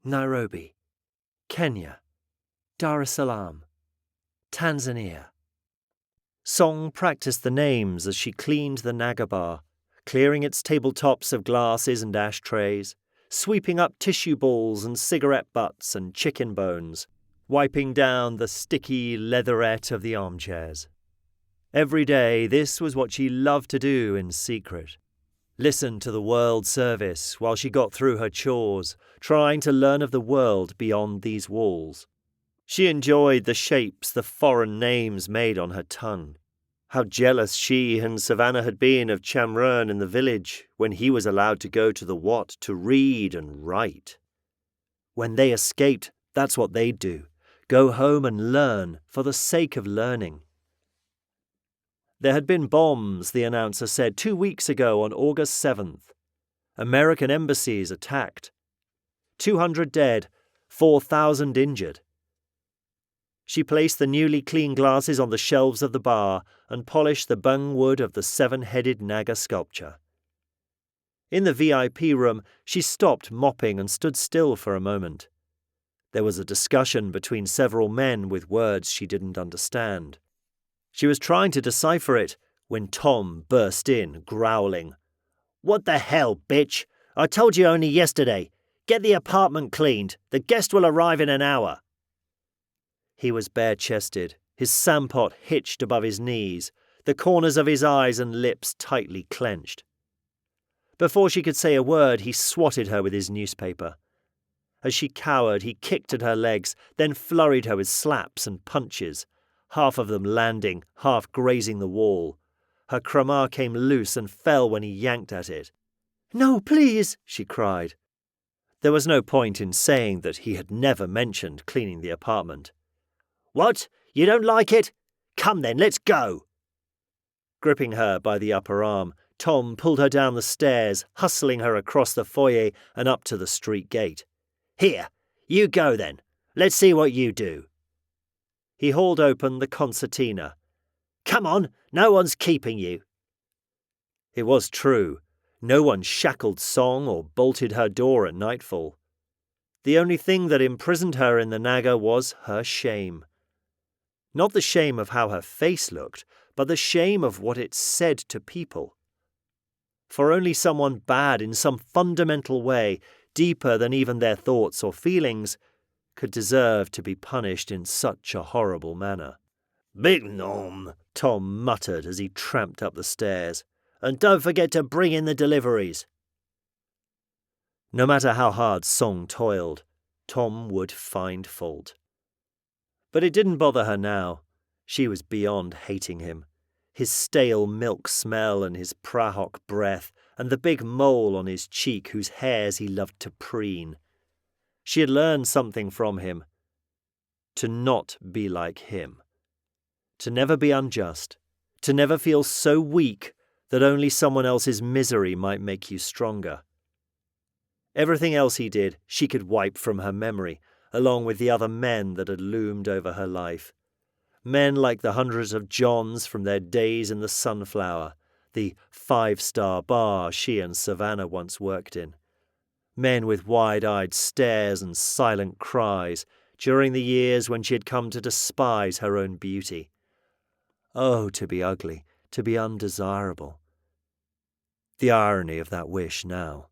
Nairobi, Kenya, Dar es Salaam, Tanzania. Song practiced the names as she cleaned the Naga bar, clearing its tabletops of glasses and ashtrays, sweeping up tissue balls and cigarette butts and chicken bones, wiping down the sticky leatherette of the armchairs. Every day, this was what she loved to do in secret. Listen to the world service while she got through her chores, trying to learn of the world beyond these walls. She enjoyed the shapes the foreign names made on her tongue. How jealous she and Savannah had been of Chamrern in the village when he was allowed to go to the Wat to read and write. When they escaped, that's what they'd do. Go home and learn for the sake of learning. There had been bombs, the announcer said, 2 weeks ago on August 7th. American embassies attacked. 200 dead, 4,000 injured. She placed the newly cleaned glasses on the shelves of the bar and polished the bung wood of the 7-headed Naga sculpture. In the VIP room, she stopped mopping and stood still for a moment. There was a discussion between several men with words she didn't understand. She was trying to decipher it when Tom burst in, growling. "What the hell, bitch? I told you only yesterday. Get the apartment cleaned. The guest will arrive in an hour." He was bare-chested, his sampot hitched above his knees, the corners of his eyes and lips tightly clenched. Before she could say a word, he swatted her with his newspaper. As she cowered, he kicked at her legs, then flurried her with slaps and punches, half of them landing, half grazing the wall. Her cremar came loose and fell when he yanked at it. "No, please," she cried. There was no point in saying that he had never mentioned cleaning the apartment. "What? You don't like it? Come then, let's go." Gripping her by the upper arm, Tom pulled her down the stairs, hustling her across the foyer and up to the street gate. "Here, you go then. Let's see what you do." He hauled open the concertina. "Come on, no one's keeping you." It was true. No one shackled Song or bolted her door at nightfall. The only thing that imprisoned her in the Naga was her shame. Not the shame of how her face looked, but the shame of what it said to people. For only someone bad in some fundamental way, deeper than even their thoughts or feelings, could deserve to be punished in such a horrible manner. "Big nom," Tom muttered as he tramped up the stairs. "And don't forget to bring in the deliveries." No matter how hard Song toiled, Tom would find fault. But it didn't bother her now. She was beyond hating him. His stale milk smell and his prahok breath and the big mole on his cheek whose hairs he loved to preen. She had learned something from him. To not be like him. To never be unjust. To never feel so weak that only someone else's misery might make you stronger. Everything else he did she could wipe from her memory, along with the other men that had loomed over her life. Men like the hundreds of Johns from their days in the Sunflower, the 5-star bar she and Savannah once worked in. Men with wide-eyed stares and silent cries during the years when she had come to despise her own beauty. Oh, to be ugly, to be undesirable. The irony of that wish now.